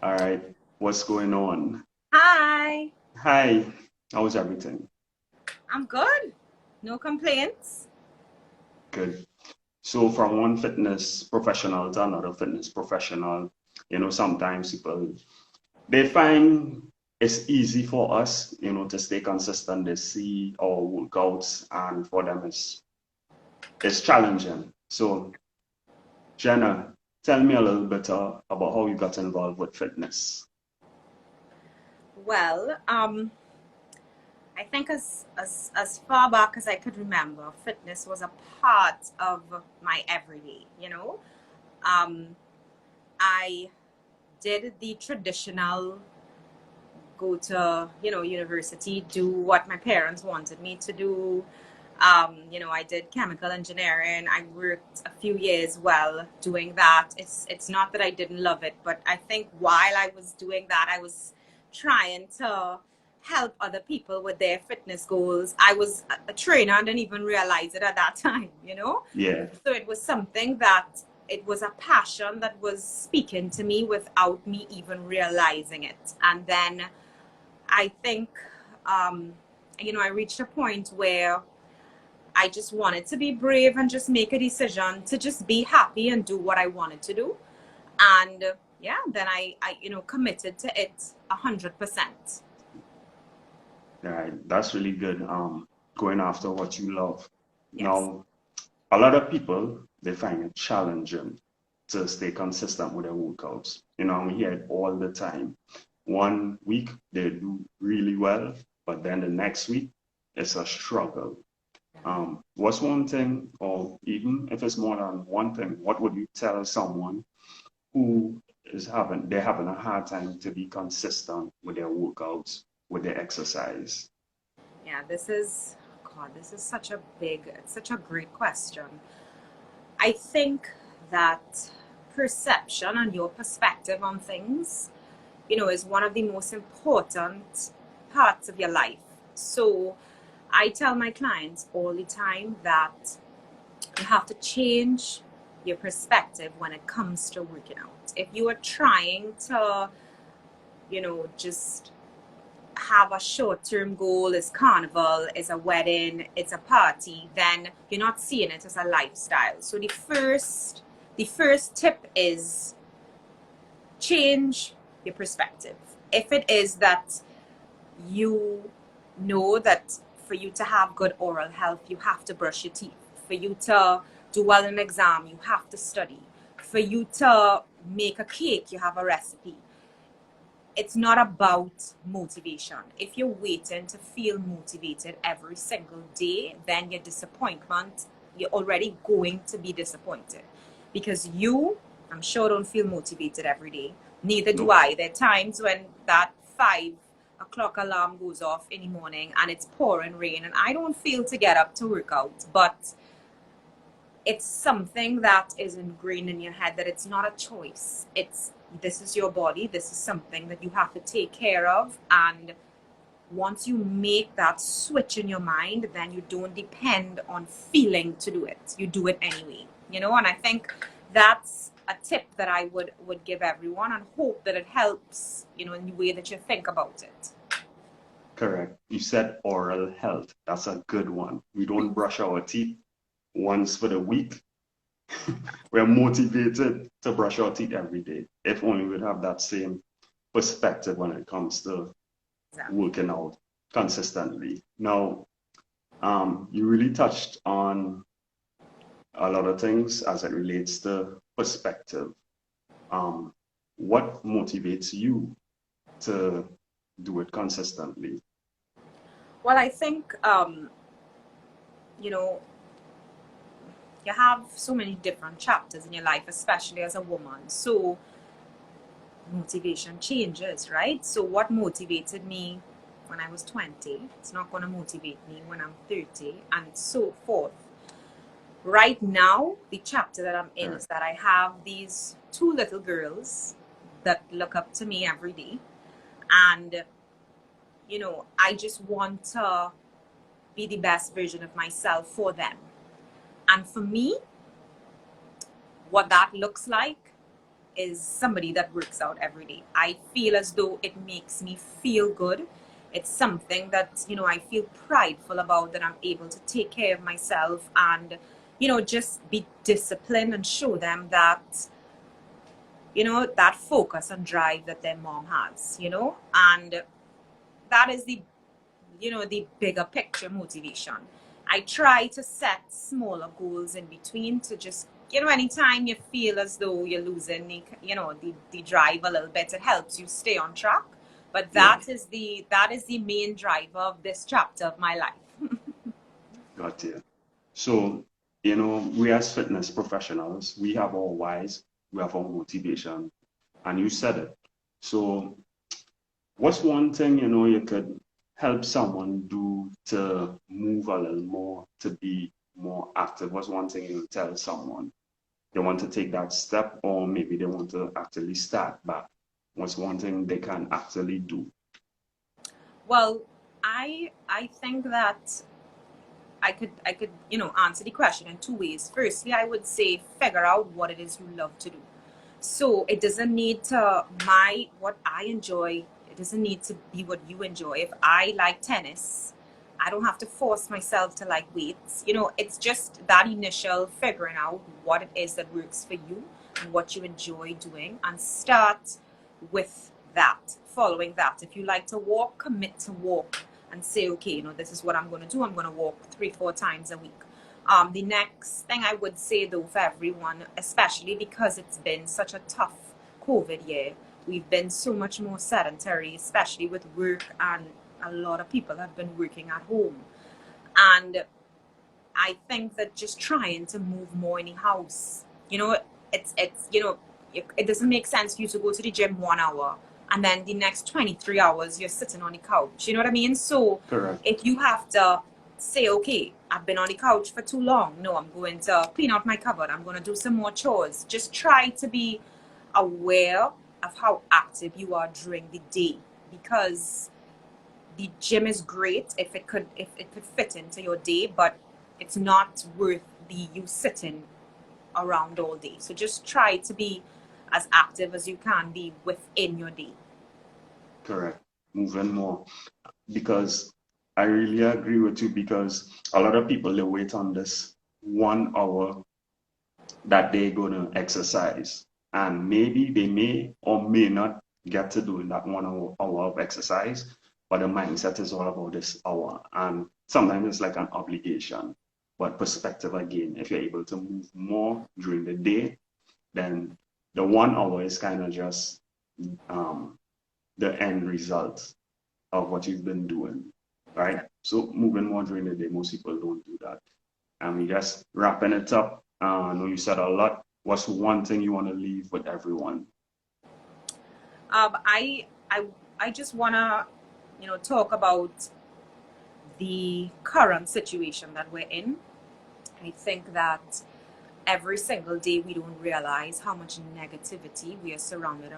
All right, what's going on? Hi, Hi, how's everything? I'm good. No complaints. Good. So, from one fitness professional to another fitness professional, sometimes people they find it's easy for us, to stay consistent. They see our workouts, and for them, it's challenging. So, Jenna, tell me a little bit about how you got involved with fitness. Well, I think as far back as I could remember, fitness was a part of my everyday. Um, I did the traditional go to, university, do what my parents wanted me to do. I did chemical engineering. I worked a few years while doing that. It's not that I didn't love it, but I think while I was doing that, I was trying to help other people with their fitness goals. I was a trainer and didn't even realize it at that time. Yeah, So it was something that it was a passion that was speaking to me without me even realizing it. And then I think, um, I reached a point where I just wanted to be brave and just make a decision to just be happy and do what I wanted to do. And yeah, then I committed to it 100%. all right, that's really good. Going after what you love. Yes. Now, a lot of people they find it challenging to stay consistent with their workouts. We hear it all the time. One week they do really well, but then the next week it's a struggle. What's one thing, or even if it's more than one thing, what would you tell someone who they're having a hard time to be consistent with their workouts, with their exercise? Yeah, this is such a great question. I think that perception and your perspective on things, is one of the most important parts of your life. So I tell my clients all the time that you have to change your perspective when it comes to working out. If you are trying to, just have a short-term goal, is carnival, is a wedding, it's a party, then you're not seeing it as a lifestyle. So the first tip is change your perspective. If it is that you know that for you to have good oral health, you have to brush your teeth. For you to do well in an exam, you have to study. For you to make a cake, you have a recipe. It's not about motivation. If you're waiting to feel motivated every single day, then you're already going to be disappointed because I'm sure, don't feel motivated every day. Neither do No, I. There are times when that 5 o'clock alarm goes off in the morning and it's pouring rain and I don't feel to get up to work out, but it's something that is ingrained in your head that it's not a choice. This is your body, this is something that you have to take care of, and once you make that switch in your mind, then you don't depend on feeling to do it. You do it anyway. And I think that's a tip that I would give everyone and hope that it helps, in the way that you think about it. correct. You said oral health. That's a good one. We don't brush our teeth once for the week. We're motivated to brush our teeth every day. If only we'd have that same perspective when it comes to Exactly. working out consistently. Now, you really touched on a lot of things as it relates to perspective. Um, what motivates you to do it consistently? Well, I think, you know, you have so many different chapters in your life, especially as a woman. So motivation changes, right? So what motivated me when I was 20, it's not going to motivate me when I'm 30, and so forth. Right now, the chapter that I'm in Sure. is that I have these two little girls that look up to me every day. And, I just want to be the best version of myself for them. And for me, what that looks like is somebody that works out every day. I feel as though it makes me feel good. It's something that, I feel prideful about, that I'm able to take care of myself and, just be disciplined and show them that, that focus and drive that their mom has, and that is the bigger picture motivation. I try to set smaller goals in between to just, anytime you feel as though you're losing the drive a little bit, it helps you stay on track. But Yeah, that is the main driver of this chapter of my life. got you. So, we as fitness professionals, we have our whys, we have our motivation, and you said it. So, what's one thing, you could help someone do to move a little more, to be more active? What's one thing you would tell someone? They want to take that step, or maybe they want to actually start back. What's one thing they can actually do? Well, I think that I could answer the question in two ways. Firstly, I would say figure out what it is you love to do. So it doesn't need to my what I enjoy. It doesn't need to be what you enjoy. If I like tennis, I don't have to force myself to like weights. It's just that initial figuring out what it is that works for you and what you enjoy doing, and start with that, following that. If you like to walk, commit to walk and say, okay, this is what I'm going to do. I'm going to walk 3-4 times a week. The next thing I would say, though, for everyone, especially because it's been such a tough COVID year, we've been so much more sedentary, especially with work, and a lot of people have been working at home. And I think that just trying to move more in the house, it doesn't make sense for you to go to the gym 1 hour and then the next 23 hours you're sitting on the couch. You know what I mean? So Correct. if you have to say, okay, I've been on the couch for too long, no, I'm going to clean out my cupboard, I'm going to do some more chores. Just try to be aware of how active you are during the day, because the gym is great if it could fit into your day, but it's not worth the you sitting around all day. So just try to be as active as you can be within your day. Correct. Moving more. Because I really agree with you, because a lot of people, they wait on this 1 hour that they're gonna exercise. And maybe they may or may not get to doing that 1 hour of exercise, but the mindset is all about this hour. And sometimes it's like an obligation. But perspective again, if you're able to move more during the day, then the 1 hour is kind of just um, the end result of what you've been doing, right? So moving more during the day, most people don't do that. And we just wrapping it up. I know you said a lot. What's one thing you want to leave with everyone? I just wanna talk about the current situation that we're in. I think that every single day we don't realize how much negativity we are surrounded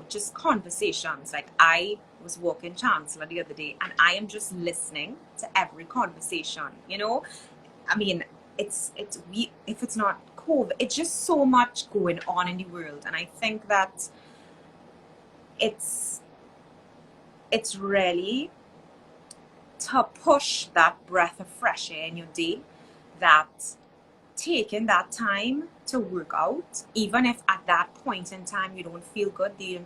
just conversations. Like, I was walking Chancellor the other day, and I am just listening to every conversation. I mean, it's we if it's not COVID, it's just so much going on in the world. And I think that it's it's really to push that breath of fresh air in your day, that taking that time to work out, even if at that point in time you don't feel good, the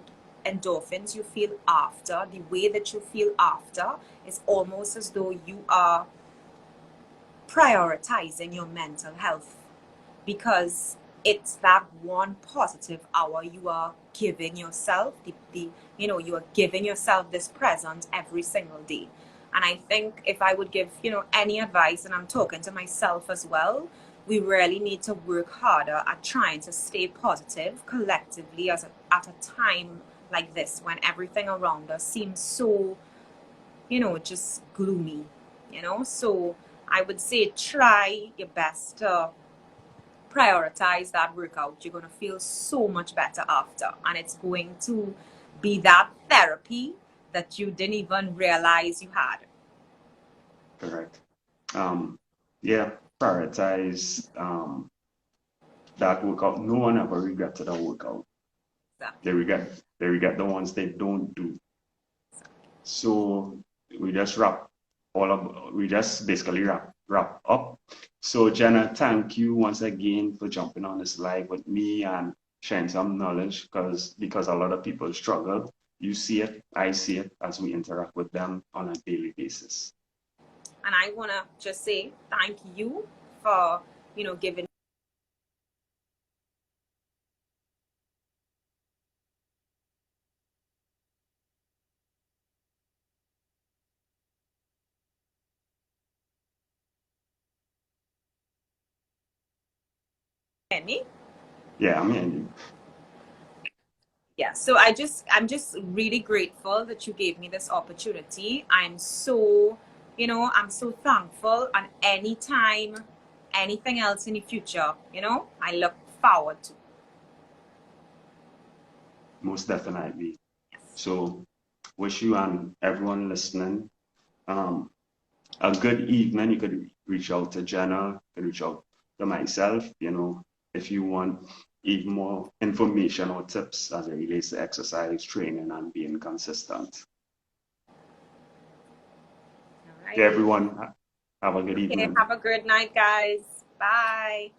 endorphins you feel after, the way that you feel after, is almost as though you are prioritizing your mental health, because it's that one positive hour you are giving yourself. You are giving yourself this present every single day. And I think if I would give any advice, and I'm talking to myself as well, we really need to work harder at trying to stay positive collectively at a time like this, when everything around us seems so just gloomy. So I would say try your best to prioritize that workout. You're going to feel so much better after, and it's going to be that therapy that you didn't even realize you had. Correct. Yeah, prioritize that workout. No one ever regretted a workout. Exactly. They regret the ones they don't do. So we just we just basically wrap up. So Jenna, thank you once again for jumping on this live with me and sharing some knowledge because a lot of people struggle. You see it, I see it as we interact with them on a daily basis. And I want to just say thank you for, giving me. Yeah, I mean, Yeah, so I'm just really grateful that you gave me this opportunity. I'm so thankful, and anytime anything else in the future, I look forward to. most definitely. Yes. So wish you and everyone listening a good evening. You could reach out to Jenna, you could reach out to myself, if you want even more information or tips as it relates to exercise, training, and being consistent. All Okay, right. everyone, have a good Okay, evening. have a good night, guys. Bye.